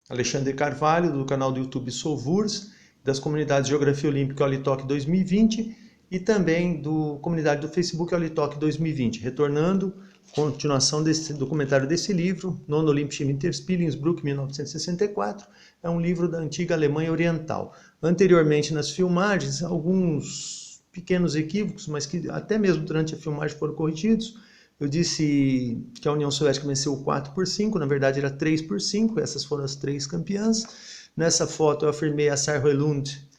Alexandre Carvalho, do canal do YouTube Sovurs, das comunidades Geografia Olímpica Olitoque 2020 e também da comunidade do Facebook Olitoque 2020, retornando continuação desse documentário desse livro, Nono Olympische Winterspiele, Innsbruck, 1964, é um livro da antiga Alemanha Oriental. Anteriormente, nas filmagens, alguns pequenos equívocos, mas que até mesmo durante a filmagem foram corrigidos. Eu disse que a União Soviética venceu 4-5, na verdade era 3-5, essas foram as 3 campeãs. Nessa foto eu afirmei a Saarlund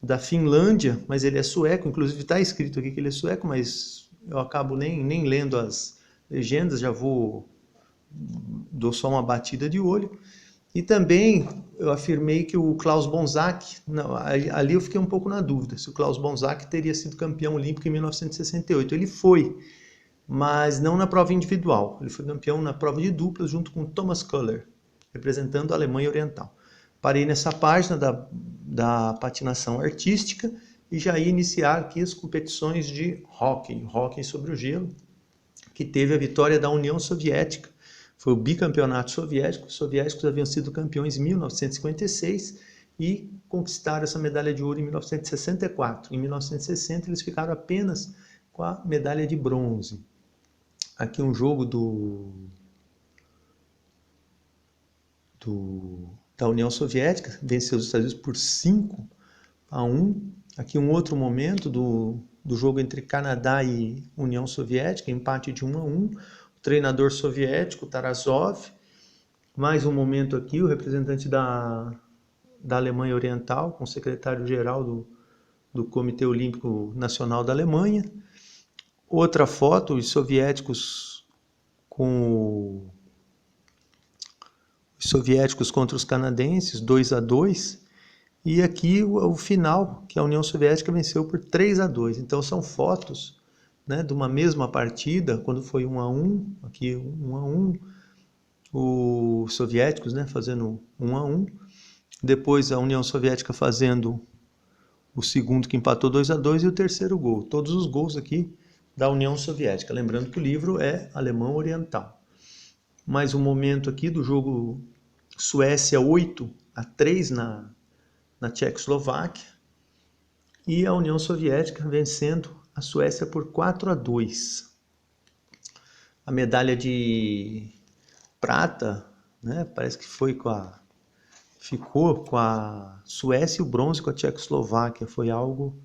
da Finlândia, mas ele é sueco, inclusive está escrito aqui que ele é sueco, mas eu acabo nem lendo as legendas, dou só uma batida de olho. E também eu afirmei que o Klaus Bonsack, ali eu fiquei um pouco na dúvida, se o Klaus Bonsack teria sido campeão olímpico em 1968. Ele foi, mas não na prova individual. Ele foi campeão na prova de duplas junto com Thomas Köhler, representando a Alemanha Oriental. Parei nessa página da patinação artística e já ia iniciar aqui as competições de hóquei sobre o gelo, que teve a vitória da União Soviética. Foi o bicampeonato soviético. Os soviéticos haviam sido campeões em 1956 e conquistaram essa medalha de ouro em 1964. Em 1960 eles ficaram apenas com a medalha de bronze. Aqui um jogo da União Soviética, venceu os Estados Unidos por 5-1. Aqui um outro momento do jogo entre Canadá e União Soviética, empate de 1-1. O treinador soviético, Tarasov. Mais um momento aqui, o representante da Alemanha Oriental, com o secretário-geral do Comitê Olímpico Nacional da Alemanha. Outra foto, os soviéticos contra os canadenses, 2-2. E aqui o final, que a União Soviética venceu por 3-2. Então são fotos, né, de uma mesma partida, quando foi 1-1, aqui 1-1, os soviéticos, né, fazendo 1-1. Depois a União Soviética fazendo o segundo, que empatou 2-2, e o terceiro gol. Todos os gols aqui da União Soviética. Lembrando que o livro é alemão oriental. Mais um momento aqui do jogo Suécia 8-3 na Tchecoslováquia. E a União Soviética vencendo a Suécia por 4-2. A medalha de prata, né, parece que ficou com a Suécia, e o bronze com a Tchecoslováquia. Foi algo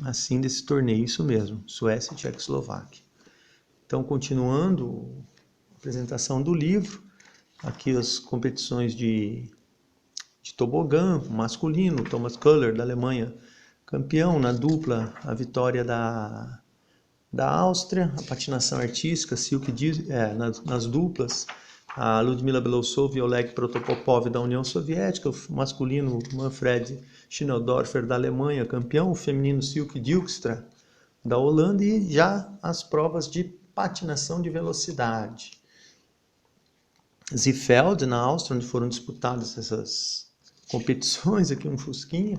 assim desse torneio, isso mesmo, Suécia e Tchecoslováquia. Então, continuando a apresentação do livro, aqui as competições de tobogã masculino, Thomas Köhler da Alemanha campeão, na dupla a vitória da Áustria, a patinação artística, nas duplas, a Ludmila Belousov e Oleg Protopopov da União Soviética, o masculino Manfred Schneidorfer da Alemanha, campeão, o feminino Silke Dijkstra da Holanda, e já as provas de patinação de velocidade. Seefeld, na Áustria, onde foram disputadas essas competições, aqui um fusquinha,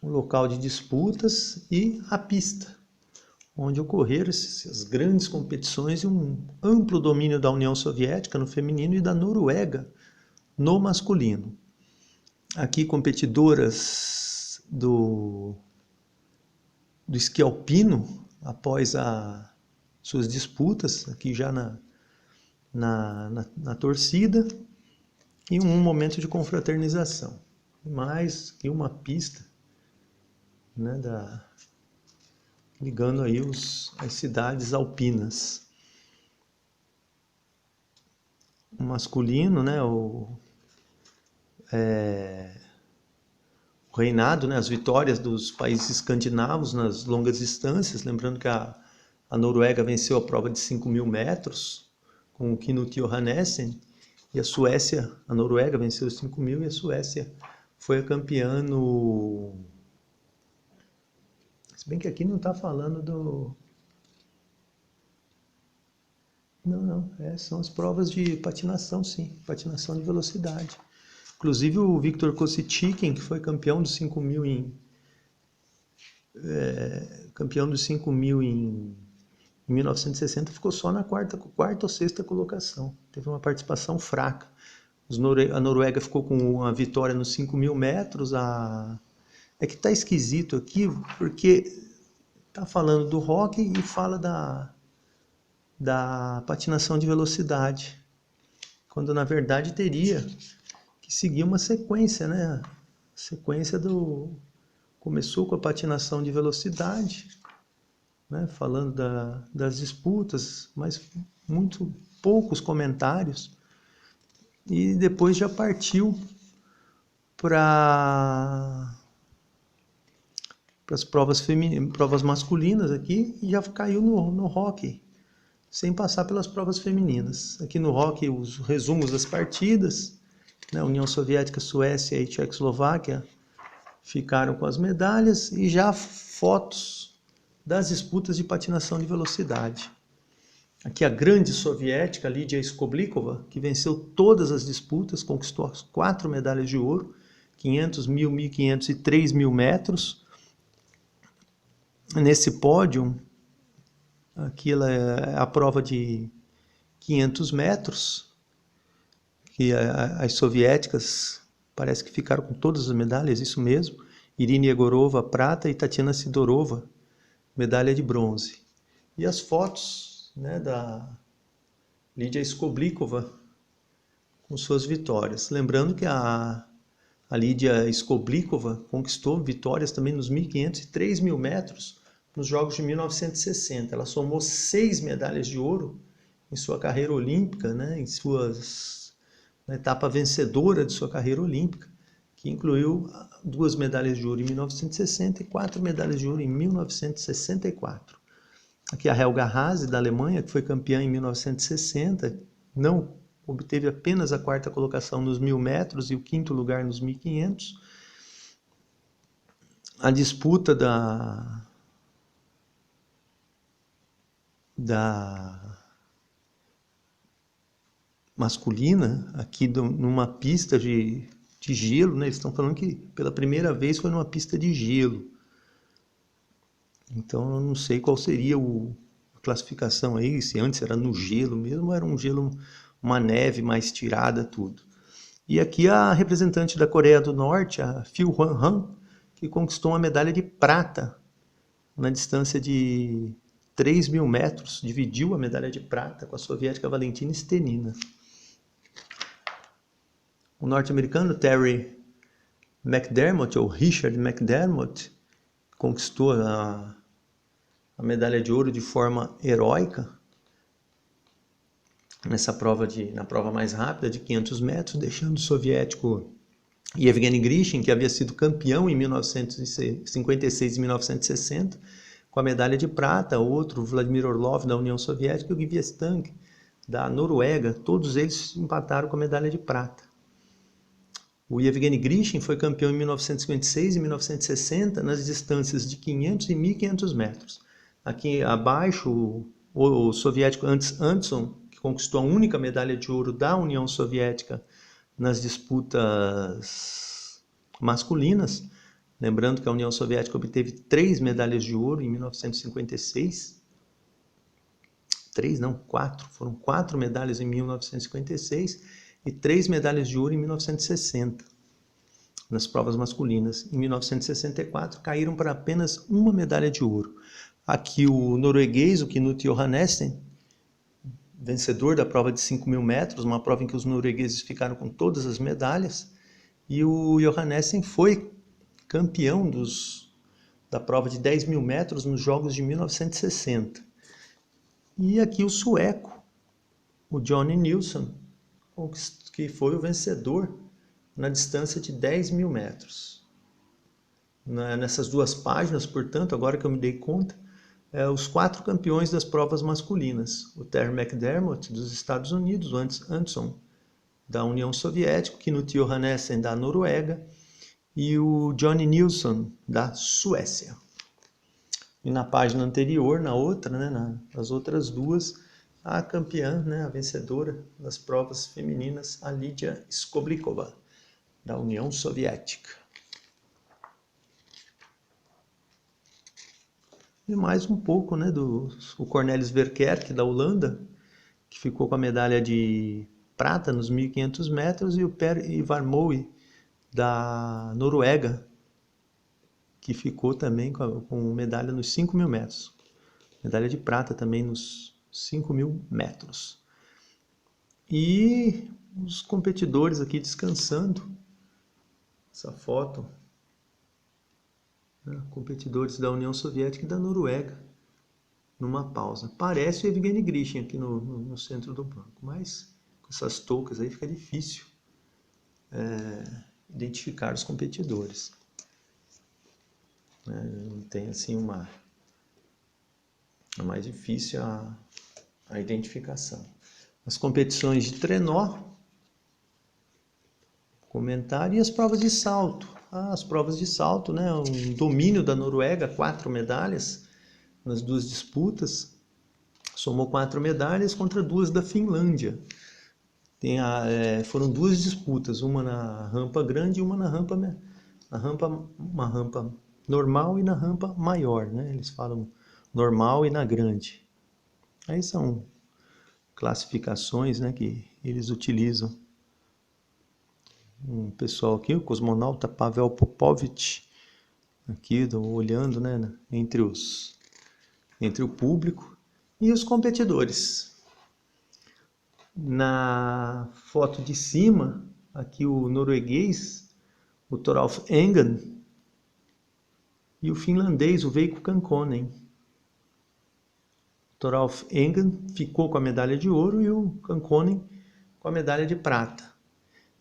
um local de disputas, e a pista, onde ocorreram essas grandes competições e um amplo domínio da União Soviética no feminino e da Noruega no masculino. Aqui competidoras do esqui alpino após suas disputas, aqui já na torcida, e um momento de confraternização. Mais que uma pista, né, ligando aí as cidades alpinas. O masculino, né, o reinado, né, as vitórias dos países escandinavos nas longas distâncias, lembrando que a Noruega venceu a prova de 5.000 metros com o Knut Johannessen, e a Noruega venceu os 5.000 e a Suécia foi a campeã no... Se bem que aqui não está falando do... Não, são as provas de patinação, sim, patinação de velocidade. Inclusive o Viktor Kosicikin, que foi campeão dos 5.000 em Em 1960 ficou só na quarta ou sexta colocação. Teve uma participação fraca. A Noruega ficou com uma vitória nos 5.000 metros. É que está esquisito aqui, porque está falando do hóquei e fala da patinação de velocidade, quando na verdade teria que seguir uma sequência, né? A sequência começou com a patinação de velocidade, né? Falando das disputas, mas muito poucos comentários, e depois já partiu para as provas masculinas aqui, e já caiu no hóquei, sem passar pelas provas femininas. Aqui no hóquei, os resumos das partidas, né? União Soviética, Suécia e Tchecoslováquia ficaram com as medalhas, e já fotos das disputas de patinação de velocidade. Aqui a grande soviética, Lídia Skoblikova, que venceu todas as disputas, conquistou as 4 medalhas de ouro, 500, 1.000, 1.500 e 3.000 metros. Nesse pódio, aqui ela é a prova de 500 metros, que as soviéticas parece que ficaram com todas as medalhas, isso mesmo. Irina Yegorova, prata, e Tatiana Sidorova, medalha de bronze. E as fotos, né, da Lídia Skoblikova com suas vitórias. Lembrando que a Lídia Skoblikova conquistou vitórias também nos 1.500 e 3.000 metros nos Jogos de 1960. Ela somou 6 medalhas de ouro em sua carreira olímpica, né, na etapa vencedora de sua carreira olímpica, que incluiu 2 medalhas de ouro em 1960 e 4 medalhas de ouro em 1964. Aqui a Helga Hase, da Alemanha, que foi campeã em 1960, não obteve apenas a 4ª colocação nos 1.000 metros e o 5º lugar nos 1.500. A disputa da masculina, aqui numa pista de gelo, né? Eles estão falando que pela primeira vez foi numa pista de gelo. Então eu não sei qual seria a classificação aí, se antes era no gelo mesmo, ou era um gelo, uma neve mais tirada, tudo. E aqui a representante da Coreia do Norte, a Phil Hwan-han, que conquistou uma medalha de prata na distância de 3.000 metros, dividiu a medalha de prata com a soviética Valentina Stenina. O norte-americano Terry McDermott, ou Richard McDermott, conquistou a medalha de ouro de forma heróica na prova mais rápida de 500 metros, deixando o soviético Yevgeny Grishin, que havia sido campeão em 1956 e 1960, com a medalha de prata. Outro, Vladimir Orlov, da União Soviética, e o Gviestang, da Noruega, todos eles empataram com a medalha de prata. O Yevgeny Grishin foi campeão em 1956 e 1960 nas distâncias de 500 e 1.500 metros. Aqui abaixo, o soviético Antson, que conquistou a única medalha de ouro da União Soviética nas disputas masculinas. Lembrando que a União Soviética obteve 3 medalhas de ouro em 1956. 3 não, 4. Foram 4 medalhas em 1956 e 3 medalhas de ouro em 1960, nas provas masculinas. Em 1964, caíram para apenas uma medalha de ouro. Aqui o norueguês, o Knut Johannessen, vencedor da prova de 5.000 metros, uma prova em que os noruegueses ficaram com todas as medalhas, e o Johannessen foi campeão da prova de 10.000 metros nos Jogos de 1960. E aqui o sueco, o Johnny Nilsson, que foi o vencedor na distância de 10.000 metros. Nessas duas páginas, portanto, agora que eu me dei conta, os 4 campeões das provas masculinas. O Terry McDermott, dos Estados Unidos, o Antson, da União Soviética, o Knut Johannessen, da Noruega, e o Johnny Nilsson, da Suécia. E na página anterior, na outra, né, nas outras duas, a campeã, né, a vencedora das provas femininas, a Lídia Skoblikova, da União Soviética. E mais um pouco, né, o Cornelis Verkerk, da Holanda, que ficou com a medalha de prata nos 1.500 metros, e o Per Ivar Moe, da Noruega, que ficou também com medalha nos 5.000 metros. Medalha de prata também nos 5.000 metros. E os competidores aqui descansando. Essa foto, né? Competidores da União Soviética e da Noruega, numa pausa. Parece o Evgeny Grishin aqui no centro do banco, mas com essas toucas aí fica difícil identificar os competidores. Não tem assim é mais difícil a identificação. As competições de trenó, comentário, e as provas de salto. As provas de salto, né? Um domínio da Noruega, 4 medalhas nas 2 disputas. Somou 4 medalhas contra 2 da Finlândia. Foram 2 disputas, uma na rampa grande e uma uma rampa normal e na rampa maior, né? Eles falam normal e na grande. Aí são classificações, né, que eles utilizam. Um pessoal aqui, o cosmonauta Pavel Popovich, aqui olhando, né, entre o público e os competidores. Na foto de cima, aqui o norueguês, o Thoralf Engen, e o finlandês, o Veikko Kankkonen. O Thoralf Engen ficou com a medalha de ouro e o Kankkonen com a medalha de prata.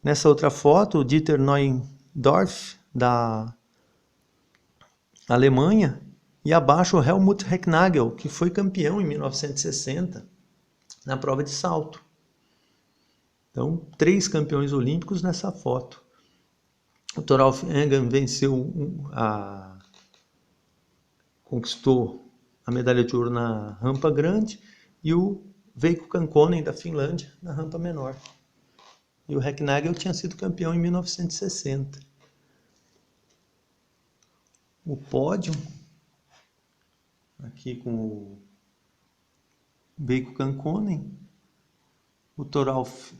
Nessa outra foto, o Dieter Neuendorf, da Alemanha, e abaixo o Helmut Hecknagel, que foi campeão em 1960 na prova de salto. Então, 3 campeões olímpicos nessa foto. O Thoralf Engen conquistou a medalha de ouro na rampa grande e o Veikko Kankkonen, da Finlândia, na rampa menor. E o Hecknagel tinha sido campeão em 1960. O pódio, aqui com o Veikko Kankkonen, o Thoralf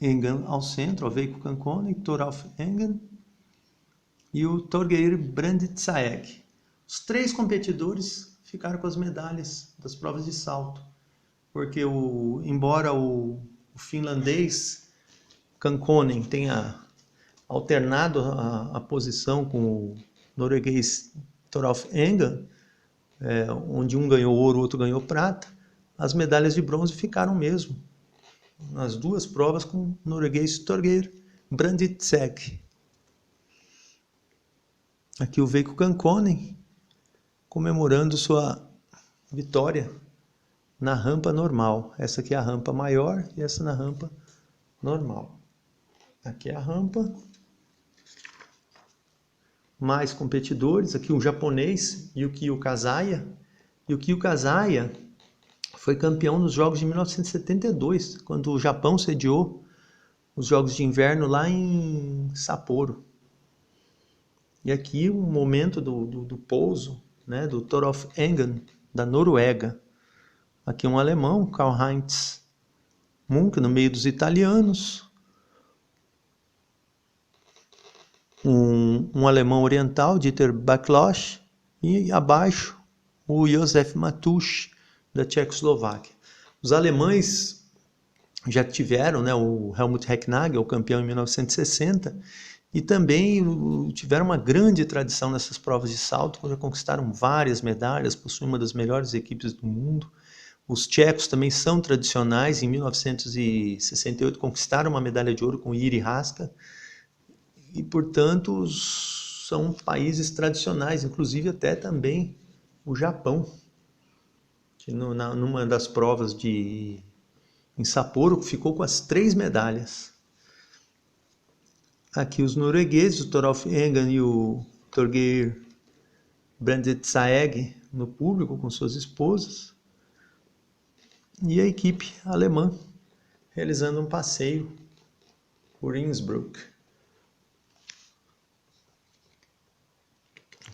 Engen ao centro, o Veikko Kankkonen, Thoralf Engen e o Torgeir Brandtsaeg. Os 3 competidores ficaram com as medalhas das provas de salto, porque embora o finlandês Kankkonen tenha alternado a posição com o norueguês Thoralf Engen, onde um ganhou ouro, o outro ganhou prata, as medalhas de bronze ficaram mesmo nas 2 provas com o norueguês Torgeir Brandtsaeg. Aqui o Veikko Kankkonen comemorando sua vitória na rampa normal. Essa aqui é a rampa maior e essa na rampa normal. Aqui é a rampa. Mais competidores. Aqui o japonês Yukio Kazaya. Yukio Kazaya foi campeão nos Jogos de 1972, quando o Japão sediou os Jogos de Inverno lá em Sapporo. E aqui o momento do pouso, né, do Thoralf Engen, da Noruega. Aqui um alemão, Karl-Heinz Munk, no meio dos italianos. Um alemão oriental, Dieter Baklosch, e abaixo o Józef Matusz, da Tchecoslováquia. Os alemães já tiveram, né, o Helmut Hecknagel, campeão em 1960, e também tiveram uma grande tradição nessas provas de salto, já conquistaram várias medalhas, possuem uma das melhores equipes do mundo. Os tchecos também são tradicionais, em 1968 conquistaram uma medalha de ouro com Jiří Haška, e portanto são países tradicionais, inclusive até também o Japão, que numa das provas em Sapporo ficou com as 3 medalhas. Aqui os noruegueses, o Thoralf Engen e o Torgeir Brandtsaeg no público com suas esposas. E a equipe alemã realizando um passeio por Innsbruck.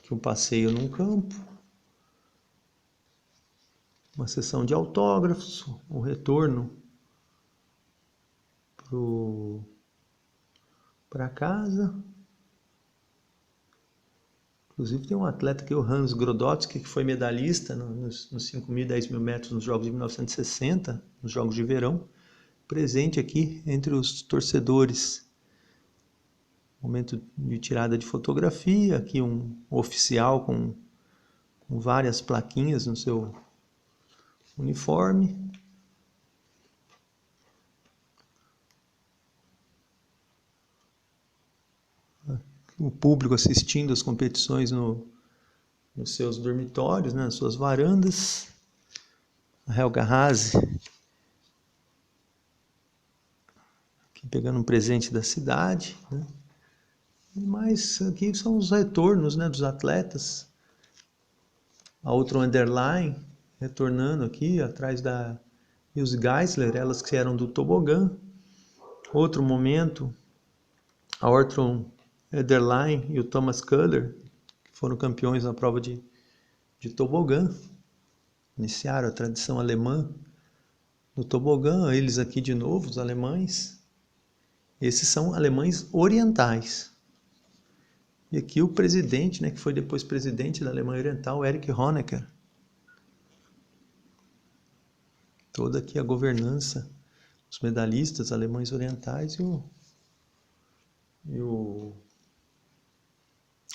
Aqui um passeio num campo. Uma sessão de autógrafos, o retorno para casa. Inclusive tem um atleta aqui, o Hans Grodotsky, que foi medalhista nos 5.000 e 10.000 metros nos Jogos de 1960, nos Jogos de Verão, presente aqui entre os torcedores. Momento de tirada de fotografia, aqui um oficial com várias plaquinhas no seu uniforme. O público assistindo as competições nos seus dormitórios, né, nas suas varandas. A Helga Hase aqui pegando um presente da cidade, né? Mas aqui são os retornos, né, dos atletas. A outra underline retornando aqui atrás da Ilse Geisler, elas que eram do tobogã. Outro momento, a Ortrun Ederlein e o Thomas Köhler, que foram campeões na prova de tobogã, iniciaram a tradição alemã no tobogã. Eles aqui de novo, os alemães. Esses são alemães orientais. E aqui o presidente, né, que foi depois presidente da Alemanha Oriental, Erich Honecker. Toda aqui a governança, os medalhistas alemães orientais e o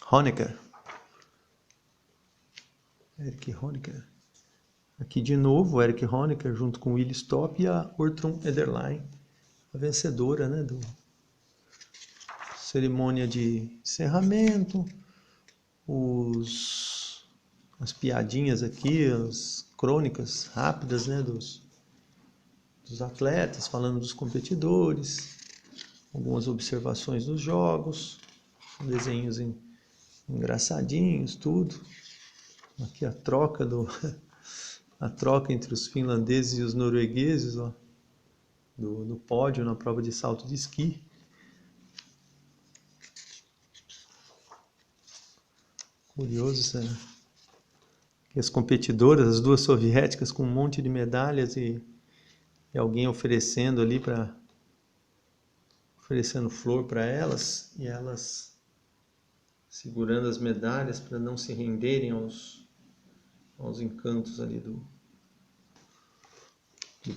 Honecker. Erich Honecker. Aqui de novo o Erich Honecker junto com o Willi Stopp e a Ortrun Ederlein, a vencedora, né, do cerimônia de encerramento, as piadinhas aqui, as crônicas rápidas, né, dos atletas, falando dos competidores, algumas observações dos jogos, desenhos engraçadinhos, tudo. Aqui a troca entre os finlandeses e os noruegueses, ó, do pódio na prova de salto de esqui. Curioso, né? Que as competidoras, as duas soviéticas, com um monte de medalhas e alguém oferecendo ali oferecendo flor para elas, e elas segurando as medalhas para não se renderem aos encantos ali do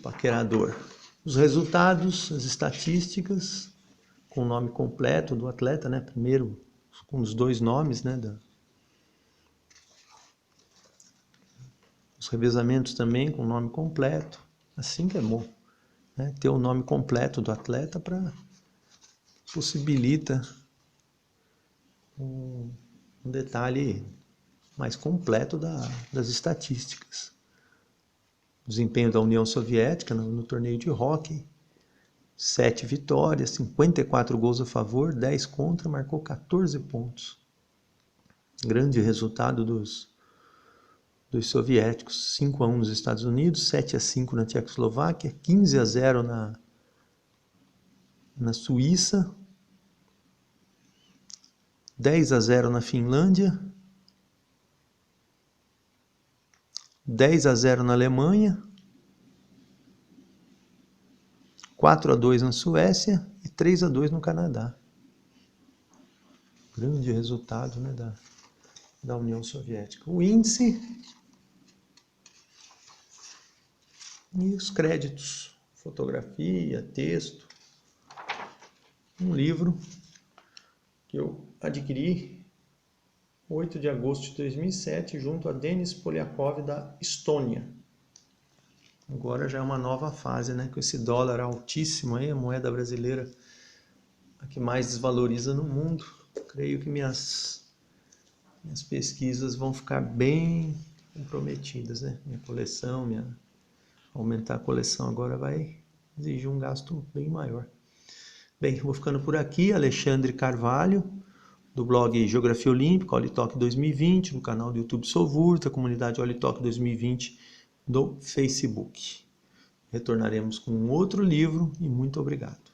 paquerador. Os resultados, as estatísticas, com o nome completo do atleta, né? Primeiro com os dois nomes, né? Os revezamentos também com o nome completo. Assim que é bom, né? Ter o nome completo do atleta possibilita um detalhe mais completo das estatísticas. O desempenho da União Soviética no torneio de hóquei: 7 vitórias, 54 gols a favor, 10 contra, marcou 14 pontos. Grande resultado dos soviéticos: 5-1 nos Estados Unidos, 7-5 na Tchecoslováquia, 15-0 na Suíça, 10-0 na Finlândia, 10-0 na Alemanha, 4-2 na Suécia e 3-2 no Canadá. Grande resultado, né, da União Soviética. O índice e os créditos, fotografia, texto. Um livro que eu adquiri 8 de agosto de 2007 junto a Denis Polyakov da Estônia. Agora já é uma nova fase, né? Com esse dólar altíssimo aí, a moeda brasileira a que mais desvaloriza no mundo. Creio que minhas pesquisas vão ficar bem comprometidas, né? Minha coleção, aumentar a coleção agora vai exigir um gasto bem maior. Bem, vou ficando por aqui. Alexandre Carvalho, do blog Geografia Olímpica, Olitoque 2020, no canal do YouTube Sovurta, comunidade Olitoque 2020 do Facebook. Retornaremos com um outro livro e muito obrigado.